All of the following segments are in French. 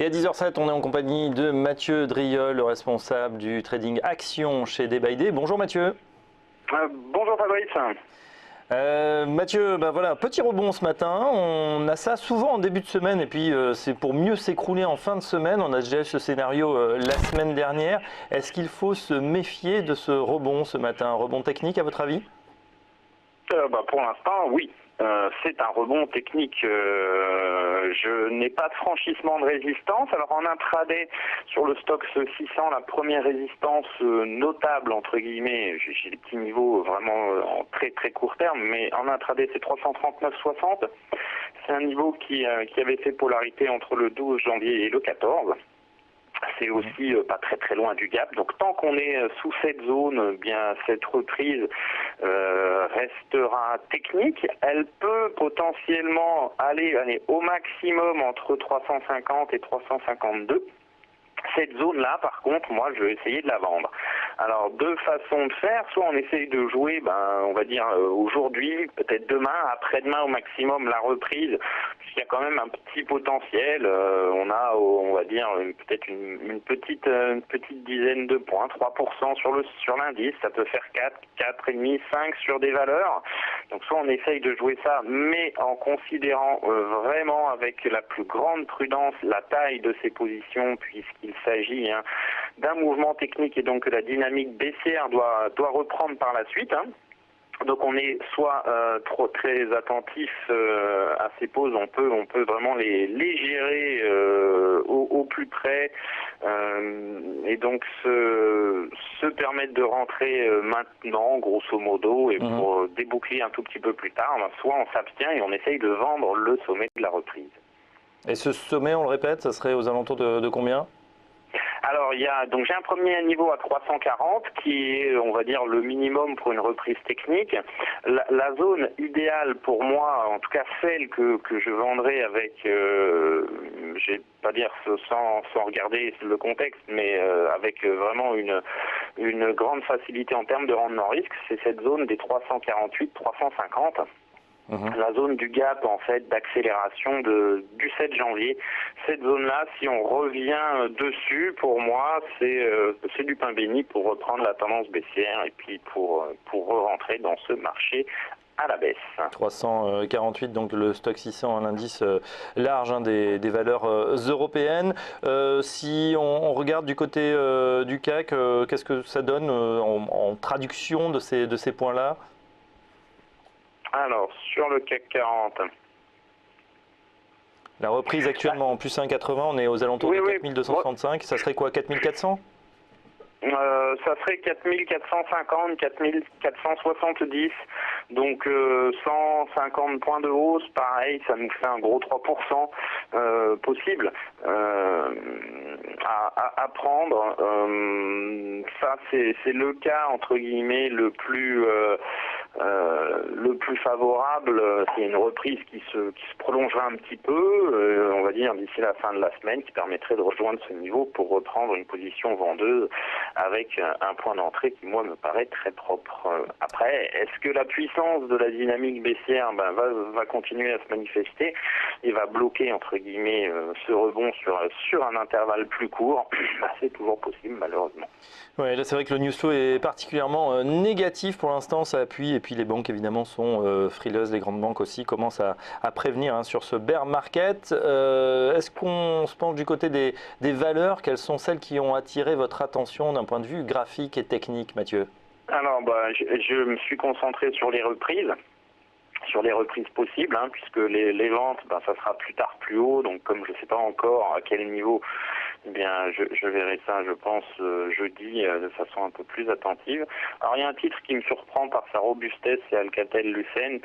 Et à 10h07, on est en compagnie de Mathieu Driol, le responsable du trading action chez Day by Day. Bonjour Mathieu. Bonjour Fabrice. Mathieu, voilà, petit rebond ce matin. On a ça souvent en début de semaine et puis c'est pour mieux s'écrouler en fin de semaine. On a déjà eu ce scénario la semaine dernière. Est-ce qu'il faut se méfier de ce rebond ce matin? Un rebond technique à votre avis? Pour l'instant, oui. C'est un rebond technique. Je n'ai pas de franchissement de résistance. Alors en intraday, sur le Stoxx 600, la première résistance notable, entre guillemets, j'ai des petits niveaux vraiment en très très court terme, mais en intraday c'est 339,60. C'est un niveau qui avait fait polarité entre le 12 janvier et le 14. C'est aussi pas très très loin du gap. Donc tant qu'on est sous cette zone, bien cette reprise restera technique. Elle peut potentiellement aller au maximum entre 350 et 352. Cette zone-là, par contre, moi, je vais essayer de la vendre. Alors, deux façons de faire. Soit on essaye de jouer, on va dire, aujourd'hui, peut-être demain, après-demain au maximum, la reprise, puisqu'il y a quand même un petit potentiel. On a, on va dire, peut-être une petite dizaine de points, 3% sur l'indice. Ça peut faire 4, 4,5, 5 sur des valeurs. Donc, soit on essaye de jouer ça, mais en considérant vraiment avec la plus grande prudence la taille de ces positions, puisqu'il s'agit d'un mouvement technique et donc que la dynamique baissière doit reprendre par la suite. Donc on est soit très attentif à ces pauses, on peut vraiment les gérer au plus près et donc se permettre de rentrer maintenant grosso modo et pour déboucler un tout petit peu plus tard, soit on s'abstient et on essaye de vendre le sommet de la reprise. Et ce sommet, on le répète, ça serait aux alentours de combien? Alors j'ai un premier niveau à 340 qui est, on va dire, le minimum pour une reprise technique. La zone idéale pour moi, en tout cas celle que je vendrai avec, je vais pas dire sans regarder le contexte, mais avec vraiment une grande facilité en termes de rendement risque, c'est cette zone des 348-350. La zone du gap en fait d'accélération du 7 janvier. Cette zone-là, si on revient dessus, pour moi, c'est du pain béni pour reprendre la tendance baissière et puis pour re-rentrer dans ce marché à la baisse. 348, donc le Stoxx 600, un indice large des valeurs européennes. Si on regarde du côté du CAC, qu'est-ce que ça donne en traduction de ces points-là? Alors, sur le CAC 40. La reprise actuellement en plus 1,80, on est aux alentours de 4265. Ça serait quoi, 4400? Ça serait 4450, 4470. Donc 150 points de hausse, pareil, ça nous fait un gros 3% possible à prendre. Ça, c'est le cas, entre guillemets, le plus favorable. C'est une reprise qui se prolongera un petit peu, on va dire d'ici la fin de la semaine, qui permettrait de rejoindre ce niveau pour reprendre une position vendeuse avec un point d'entrée qui, moi, me paraît très propre. Après, est-ce que la puissance de la dynamique baissière va continuer à se manifester et va bloquer, entre guillemets, ce rebond sur un intervalle plus court? C'est toujours possible, malheureusement. Ouais, là c'est vrai que le news flow est particulièrement négatif pour l'instant, ça appuie, et puis les banques évidemment sont frileuses, les grandes banques aussi commencent à prévenir sur ce bear market. Est-ce qu'on se penche du côté des valeurs? Quelles sont celles qui ont attiré votre attention d'un point de vue graphique et technique, Mathieu? Alors je me suis concentré sur les reprises possibles, puisque les ventes, ça sera plus tard plus haut, donc comme je ne sais pas encore à quel niveau, eh bien je verrai ça, je pense, jeudi de façon un peu plus attentive. Alors il y a un titre qui me surprend par sa robustesse, c'est Alcatel-Lucent.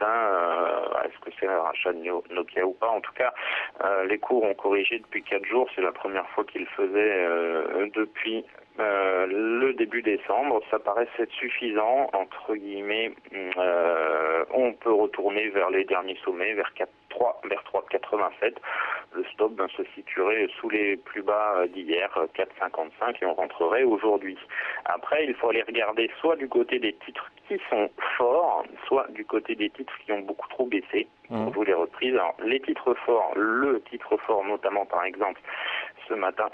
Est-ce que c'est un rachat de Nokia ou pas? En tout cas, les cours ont corrigé depuis 4 jours, c'est la première fois qu'ils le faisaient depuis le début décembre. Ça paraît être suffisant, entre guillemets. On peut retourner vers les derniers sommets, vers 3,87. Le stop se situerait sous les plus bas d'hier, 4,55, et on rentrerait aujourd'hui. Après, il faut aller regarder soit du côté des titres qui qui sont forts, soit du côté des titres qui ont beaucoup trop baissé, pour vous les reprises. Alors, les titres forts, le titre fort notamment par exemple, ce matin,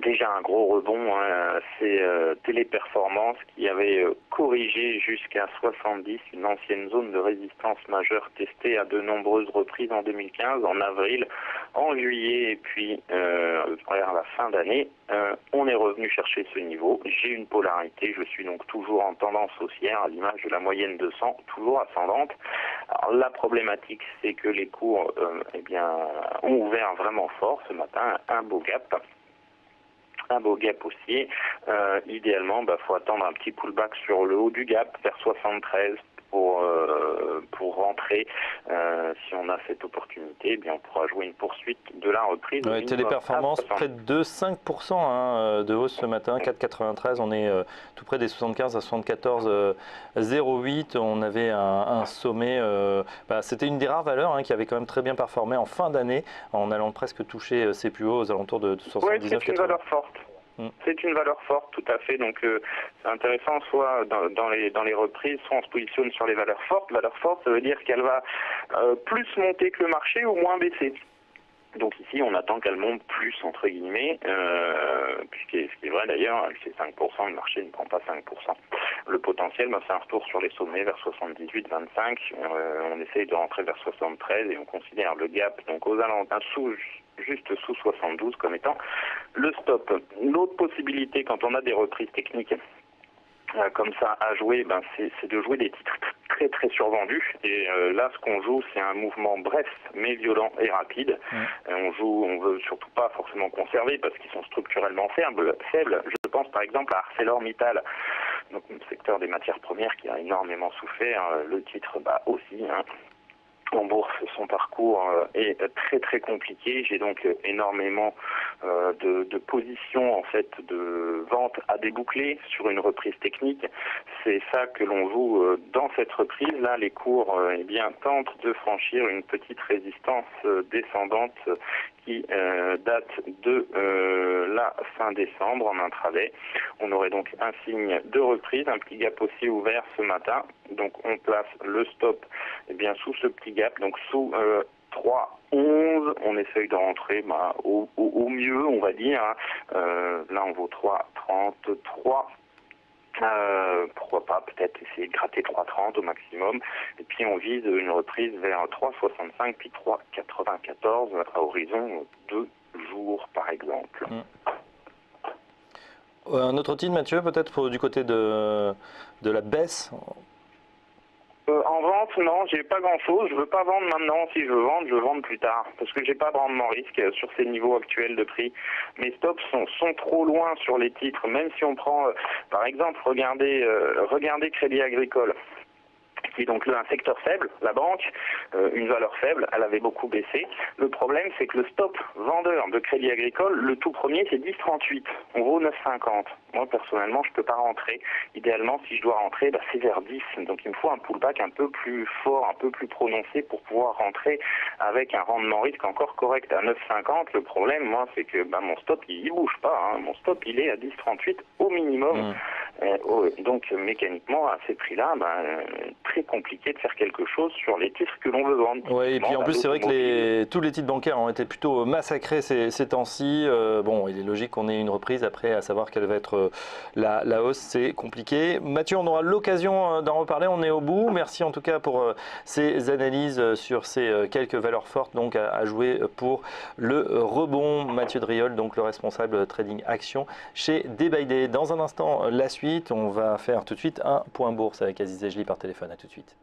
déjà un gros rebond, hein, c'est Téléperformance qui avait corrigé jusqu'à 70, une ancienne zone de résistance majeure testée à de nombreuses reprises en 2015, en avril, en juillet et puis vers la fin d'année. On est revenu chercher ce niveau. J'ai une polarité, je suis donc toujours en tendance haussière à l'image de la moyenne 200, toujours ascendante. Alors, la problématique, c'est que les cours ont ouvert vraiment fort ce matin, un beau gap. Un beau gap haussier. Idéalement, faut attendre un petit pullback sur le haut du gap, vers 73 pour rentrer. Si on a cette opportunité, on pourra jouer une poursuite de la reprise. Ouais, Téléperformance, près de 5% de hausse ce matin, 4,93. On est tout près des 75 à 74,08. On avait un sommet. C'était une des rares valeurs qui avait quand même très bien performé en fin d'année, en allant presque toucher ses plus hauts aux alentours de 79,80. C'est une valeur forte. C'est une valeur forte, tout à fait. Donc c'est intéressant, soit dans les reprises, soit on se positionne sur les valeurs fortes. Valeur forte, ça veut dire qu'elle va plus monter que le marché ou moins baisser. Donc ici, on attend qu'elle monte plus, entre guillemets, ce qui est vrai d'ailleurs, elle fait 5%, le marché ne prend pas 5%. Le potentiel, c'est un retour sur les sommets vers 78-25, on essaye de rentrer vers 73 et on considère le gap, donc aux alentours, juste sous 72 comme étant le stop. L'autre possibilité, quand on a des reprises techniques comme ça à jouer, c'est de jouer des titres très très survendus. Et là, ce qu'on joue, c'est un mouvement bref, mais violent et rapide. On veut surtout pas forcément conserver parce qu'ils sont structurellement faibles. Je pense par exemple à ArcelorMittal, donc le secteur des matières premières qui a énormément souffert. Le titre aussi. En bourse, son parcours est très très compliqué. J'ai donc énormément de positions en fait de vente à déboucler sur une reprise technique. C'est ça que l'on joue dans cette reprise. Là, les cours tentent de franchir une petite résistance descendante qui date de la fin décembre en intraday. On aurait donc un signe de reprise, un petit gap aussi ouvert ce matin. Donc on place le stop sous ce petit gap, donc sous 3,11. On essaye de rentrer au mieux, on va dire. Là on vaut 3,33. Pourquoi pas peut-être essayer de gratter 3,30 au maximum, et puis on vise une reprise vers 3,65 puis 3,94 à horizon 2 jours par exemple. Un autre titre, Mathieu, peut-être du côté de la baisse? En vente, non, j'ai pas grand-chose. Je veux pas vendre maintenant. Si je veux vendre, je veux vendre plus tard. Parce que j'ai pas de rendement risque sur ces niveaux actuels de prix. Mes stops sont trop loin sur les titres. Même si on prend, par exemple, regardez Crédit Agricole, qui est donc un secteur faible, la banque, une valeur faible, elle avait beaucoup baissé. Le problème, c'est que le stop vendeur de Crédit Agricole, le tout premier, c'est 10,38. On vaut 9,50. Moi, personnellement, je ne peux pas rentrer. Idéalement, si je dois rentrer, c'est vers 10. Donc, il me faut un pullback un peu plus fort, un peu plus prononcé pour pouvoir rentrer avec un rendement risque encore correct à 9,50. Le problème, moi, c'est que mon stop, il ne bouge pas. Mon stop, il est à 10,38 au minimum. Donc, mécaniquement, à ces prix-là, très compliqué de faire quelque chose sur les titres que l'on veut vendre. Oui, et puis en plus, c'est vrai que tous les titres bancaires ont été plutôt massacrés ces temps-ci. Il est logique qu'on ait une reprise après, à savoir quelle va être la hausse, c'est compliqué. Mathieu, on aura l'occasion d'en reparler, on est au bout. Merci en tout cas pour ces analyses sur ces quelques valeurs fortes donc à jouer pour le rebond. Mathieu Driol, donc le responsable trading action chez Day by Day. Dans un instant, la suite, on va faire tout de suite un point bourse avec Aziz Ejli par téléphone. À tout de suite.